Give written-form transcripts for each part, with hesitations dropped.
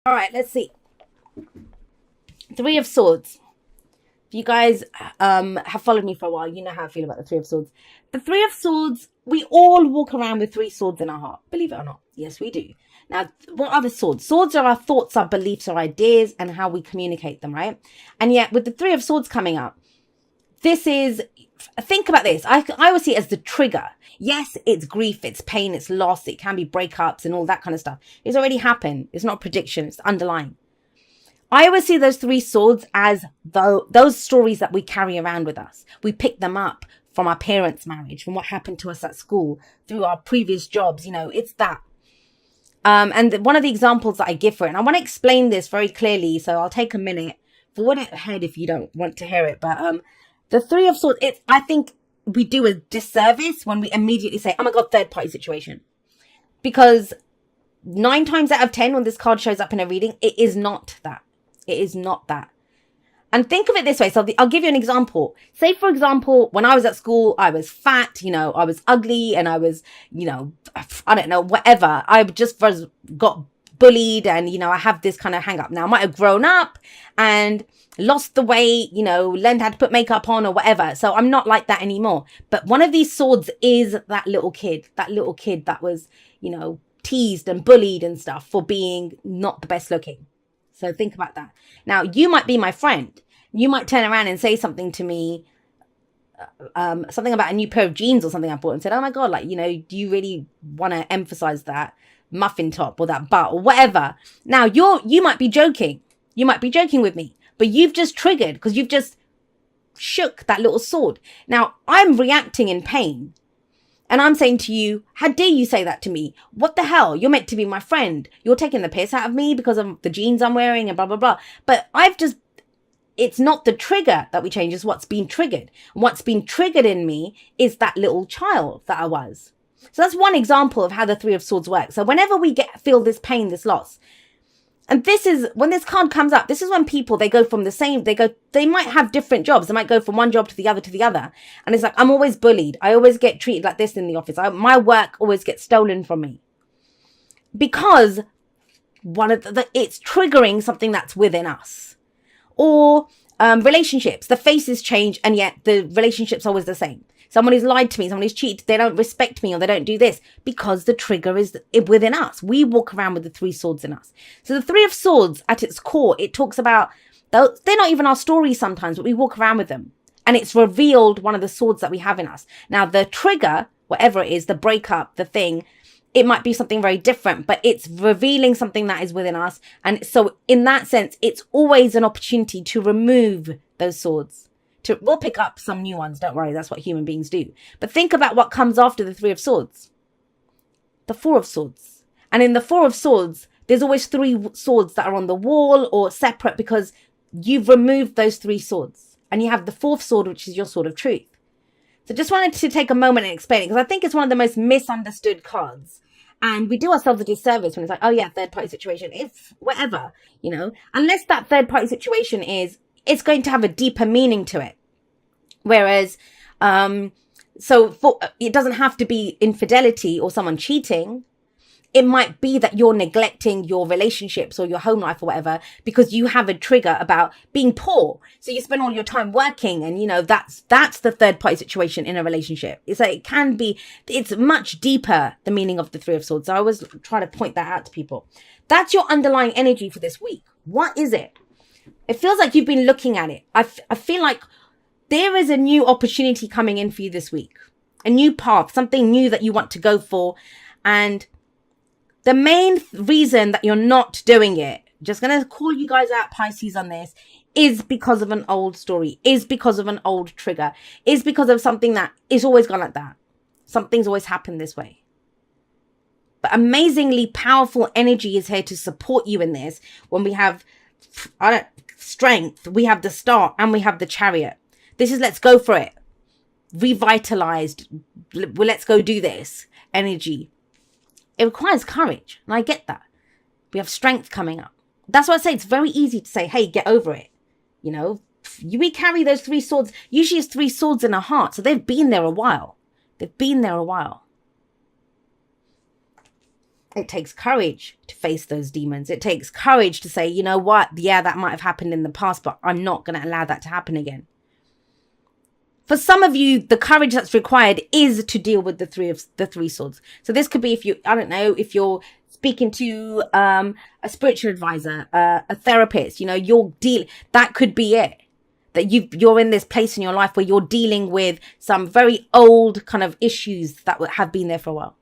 All right, let's see. Three of Swords. If you guys have followed me for a while, you know how I feel about the Three of Swords. The Three of Swords, we all walk around with three swords in our heart. Believe it or not. Yes, we do. Now, what are the swords? Swords are our thoughts, our beliefs, our ideas, and how we communicate them, right? And yet, with the Three of Swords coming up, this is, think about this. I always see it as the trigger. Yes, it's grief, it's pain, it's loss, it can be breakups and all that kind of stuff. It's already happened. It's not prediction, it's underlying. I always see those three swords as those stories that we carry around with us. We pick them up from our parents' marriage, from what happened to us at school, through our previous jobs. It's that. And one of the examples that I give for it, and I want to explain this very clearly, so I'll take a minute. Forward it ahead if you don't want to hear it. But the Three of Swords, I think we do a disservice when we immediately say, oh my God, third party situation. Because 9 times out of 10, when this card shows up in a reading, it is not that. It is not that. And think of it this way. So I'll give you an example. Say, for example, when I was at school, I was fat, I was ugly, and I was, I don't know, whatever. I just got bullied, and, I have this kind of hang up. Now, I might have grown up and lost the weight, learned how to put makeup on or whatever. So I'm not like that anymore. But one of these swords is that little kid that was, teased and bullied and stuff for being not the best looking. So think about that. Now, you might be my friend. You might turn around and say something to me, something about a new pair of jeans or something I bought, and said, oh my God, do you really want to emphasize that muffin top or that butt or whatever? Now, you might be joking. You might be joking with me, but you've just triggered because you've just shook that little sword. Now, I'm reacting in pain. And I'm saying to you, how dare you say that to me? What the hell? You're meant to be my friend. You're taking the piss out of me because of the jeans I'm wearing and blah, blah, blah. But it's not the trigger that we change, it's what's been triggered. What's been triggered in me is that little child that I was. So that's one example of how the Three of Swords works. So whenever we feel this pain, this loss, and this is when this card comes up, this is when people, they might have different jobs. They might go from one job to the other. And it's like, I'm always bullied. I always get treated like this in the office. My work always gets stolen from me. Because it's triggering something that's within us. Or relationships, the faces change and yet the relationship's always the same. Someone who's lied to me, someone who's cheated, they don't respect me or they don't do this because the trigger is within us. We walk around with the three swords in us. So the Three of Swords at its core, it talks about, they're not even our stories sometimes, but we walk around with them. And it's revealed one of the swords that we have in us. Now the trigger, whatever it is, the breakup, the thing, it might be something very different, but it's revealing something that is within us. And so in that sense, it's always an opportunity to remove those swords. We'll pick up some new ones, don't worry, that's what human beings do. But think about what comes after the Three of Swords. The Four of Swords. And in the Four of Swords, there's always three swords that are on the wall or separate because you've removed those three swords. And you have the fourth sword, which is your sword of truth. So just wanted to take a moment and explain it because I think it's one of the most misunderstood cards. And we do ourselves a disservice when it's like, oh yeah, third party situation. It's whatever, unless that third party situation it's going to have a deeper meaning to it. Whereas, it doesn't have to be infidelity or someone cheating. It might be that you're neglecting your relationships or your home life or whatever because you have a trigger about being poor. So you spend all your time working and, that's the third party situation in a relationship. It's like, it's much deeper, the meaning of the Three of Swords. So I always try to point that out to people. That's your underlying energy for this week. What is it? It feels like you've been looking at it. I feel like there is a new opportunity coming in for you this week. A new path, something new that you want to go for. And the main reason that you're not doing it, just going to call you guys out, Pisces, on this, is because of an old story, is because of an old trigger, is because of something that is always gone like that. Something's always happened this way. But amazingly powerful energy is here to support you in this. When we have strength, we have the Star and we have the Chariot. This is let's go for it. Revitalized. Let's go do this energy. It requires courage. And I get that. We have strength coming up. That's why I say it's very easy to say, hey, get over it. We carry those three swords. Usually it's three swords in our heart. So they've been there a while. It takes courage to face those demons. It takes courage to say, you know what? Yeah, that might have happened in the past, but I'm not going to allow that to happen again. For some of you, the courage that's required is to deal with the three swords. So this could be if you, I don't know, if you're speaking to a spiritual advisor, a therapist, you know, that could be it. That you're in this place in your life where you're dealing with some very old kind of issues that have been there for a while.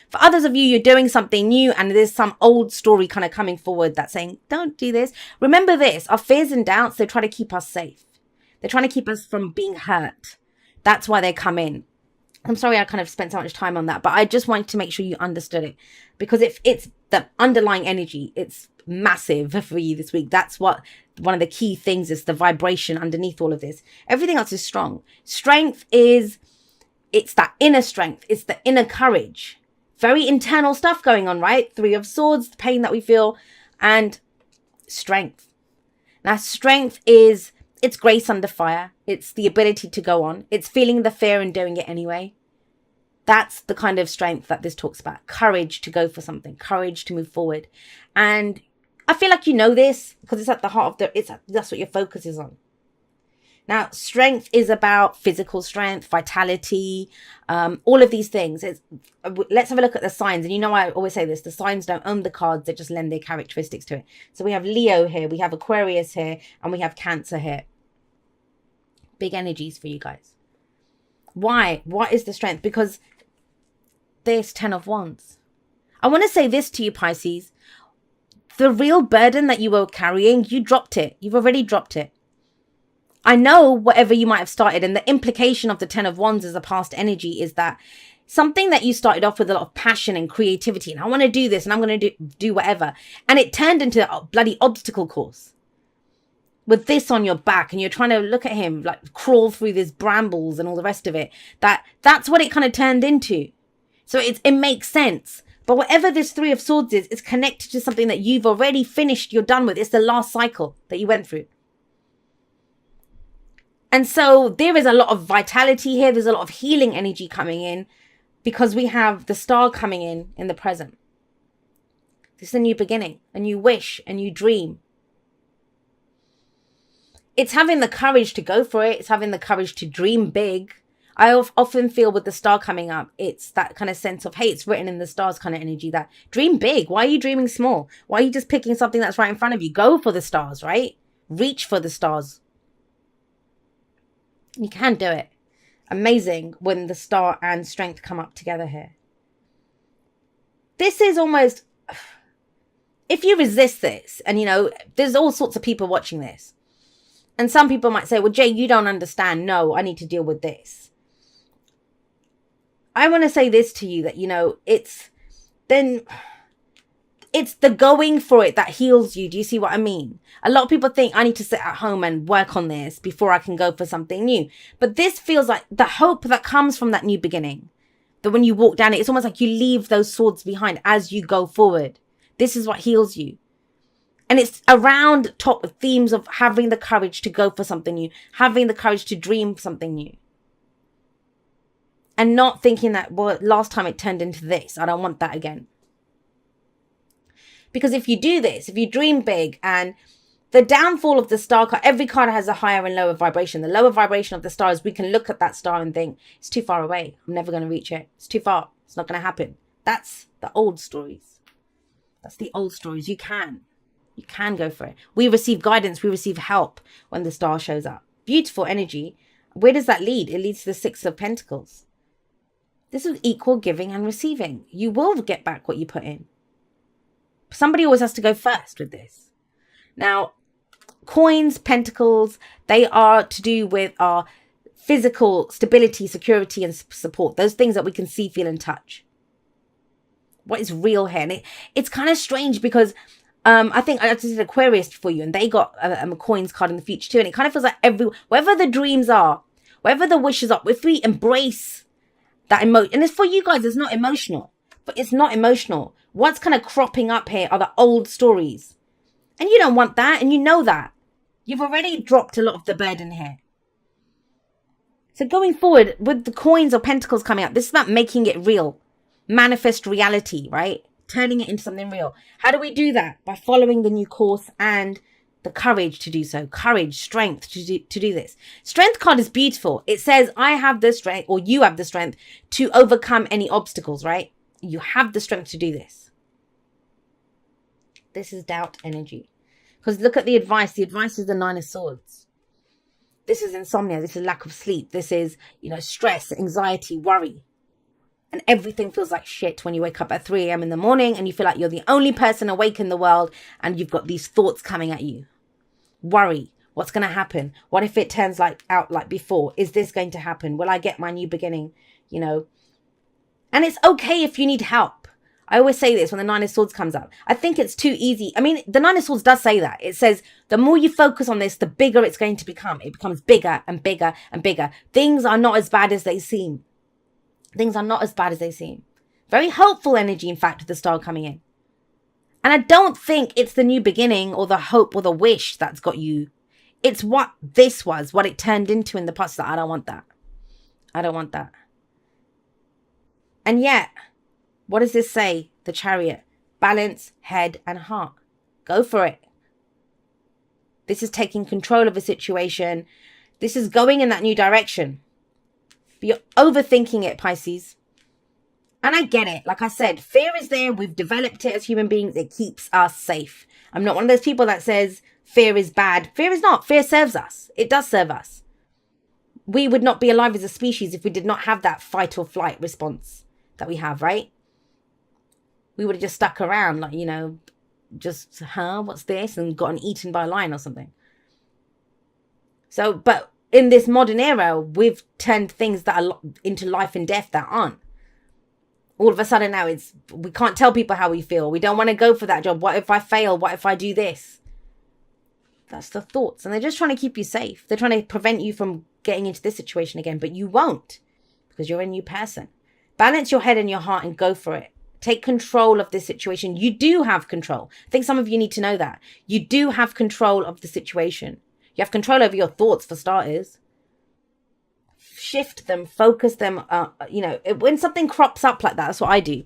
For others of you, you're doing something new and there's some old story kind of coming forward that's saying, don't do this. Remember this, our fears and doubts, they try to keep us safe. They're trying to keep us from being hurt. That's why they come in. I'm sorry I kind of spent so much time on that, but I just wanted to make sure you understood it. Because if it's the underlying energy, it's massive for you this week. That's what one of the key things is, the vibration underneath all of this. Everything else is strong. Strength is, it's that inner strength. It's the inner courage. Very internal stuff going on, right? Three of Swords, the pain that we feel, and strength. Now, strength is, it's grace under fire. It's the ability to go on. It's feeling the fear and doing it anyway. That's the kind of strength that this talks about. Courage to go for something. Courage to move forward. And I feel like you know this because it's at the heart of that's what your focus is on. Now, strength is about physical strength, vitality, all of these things. Let's have a look at the signs. And you know, I always say this, the signs don't own the cards, they just lend their characteristics to it. So we have Leo here, we have Aquarius here, and we have Cancer here. Big energies for you guys. Why? What is the strength? Because there's 10 of Wands. I want to say this to you, Pisces. The real burden that you were carrying, you dropped it. You've already dropped it. I know whatever you might have started, and the implication of the 10 of Wands as a past energy is that something that you started off with a lot of passion and creativity, and I want to do this and I'm going to do whatever. And it turned into a bloody obstacle course. With this on your back, and you're trying to look at him like crawl through these brambles and all the rest of it. That's what it kind of turned into. So it makes sense. But whatever this Three of Swords is, it's connected to something that you've already finished, you're done with. It's the last cycle that you went through. And so there is a lot of vitality here. There's a lot of healing energy coming in because we have the star coming in the present. This is a new beginning, a new wish, a new dream. It's having the courage to go for it. It's having the courage to dream big. I often feel with the star coming up, it's that kind of sense of, hey, it's written in the stars kind of energy that dream big. Why are you dreaming small? Why are you just picking something that's right in front of you? Go for the stars, right? Reach for the stars. You can do it. Amazing when the star and strength come up together here. This is almost, if you resist this, and you know, there's all sorts of people watching this. And some people might say, well, Jay, you don't understand. No, I need to deal with this. I want to say this to you that, you know, it's the going for it that heals you. Do you see what I mean? A lot of people think I need to sit at home and work on this before I can go for something new. But this feels like the hope that comes from that new beginning. That when you walk down it, it's almost like you leave those swords behind as you go forward. This is what heals you. And it's around top themes of having the courage to go for something new, having the courage to dream something new. And not thinking that, well, last time it turned into this. I don't want that again. Because if you do this, if you dream big, and the downfall of the star card, every card has a higher and lower vibration. The lower vibration of the star is we can look at that star and think, it's too far away. I'm never going to reach it. It's too far. It's not going to happen. That's the old stories. That's the old stories. You can go for it. We receive guidance. We receive help when the star shows up. Beautiful energy. Where does that lead? It leads to the Six of Pentacles. This is equal giving and receiving. You will get back what you put in. Somebody always has to go first with this. Now, coins, pentacles, they are to do with our physical stability, security, and support. Those things that we can see, feel, and touch. What is real here? And it's kind of strange because I think I just did Aquarius for you, and they got a coins card in the future too. And it kind of feels like wherever the dreams are, wherever the wishes are, if we embrace that emotion, and it's for you guys, it's not emotional, but it's not emotional. What's kind of cropping up here are the old stories. And you don't want that, and you know that. You've already dropped a lot of the burden here. So going forward, with the coins or pentacles coming up, this is about making it real. Manifest reality, right? turning it into something real. How do we do that? By following the new course and the courage to do so. Courage, strength to do this. Strength card is beautiful. It says, I have the strength, or you have the strength to overcome any obstacles, right? You have the strength to do this. This is doubt energy. Because look at the advice. The advice is the 9 of Swords. This is insomnia. This is lack of sleep. This is, stress, anxiety, worry. And everything feels like shit when you wake up at 3 a.m. in the morning and you feel like you're the only person awake in the world and you've got these thoughts coming at you. Worry. What's going to happen? What if it turns out like before? Is this going to happen? Will I get my new beginning? And it's okay if you need help. I always say this when the 9 of Swords comes up. I think it's too easy. I mean, the 9 of Swords does say that. It says the more you focus on this, the bigger it's going to become. It becomes bigger and bigger and bigger. Things are not as bad as they seem. Things are not as bad as they seem. Very hopeful energy, in fact, with the star coming in. And I don't think it's the new beginning or the hope or the wish that's got you. It's what this was, what it turned into in the past. That I don't want that. I don't want that. And yet, what does this say? The Chariot. Balance, head and heart. Go for it. This is taking control of a situation. This is going in that new direction. But you're overthinking it, Pisces. And I get it. Like I said, fear is there. We've developed it as human beings. It keeps us safe. I'm not one of those people that says fear is bad. Fear is not. Fear serves us. It does serve us. We would not be alive as a species if we did not have that fight or flight response that we have, right? We would have just stuck around like, just, what's this? And gotten eaten by a lion or something. So, but in this modern era, we've turned things that are into life and death that aren't. All of a sudden now we can't tell people how we feel. We don't want to go for that job. What if I fail? What if I do this? That's the thoughts. And they're just trying to keep you safe. They're trying to prevent you from getting into this situation again. But you won't, because you're a new person. Balance your head and your heart and go for it. Take control of this situation. You do have control. I think some of you need to know that. You do have control of the situation. You have control over your thoughts, for starters. Shift them, focus them. When something crops up like that, that's what I do.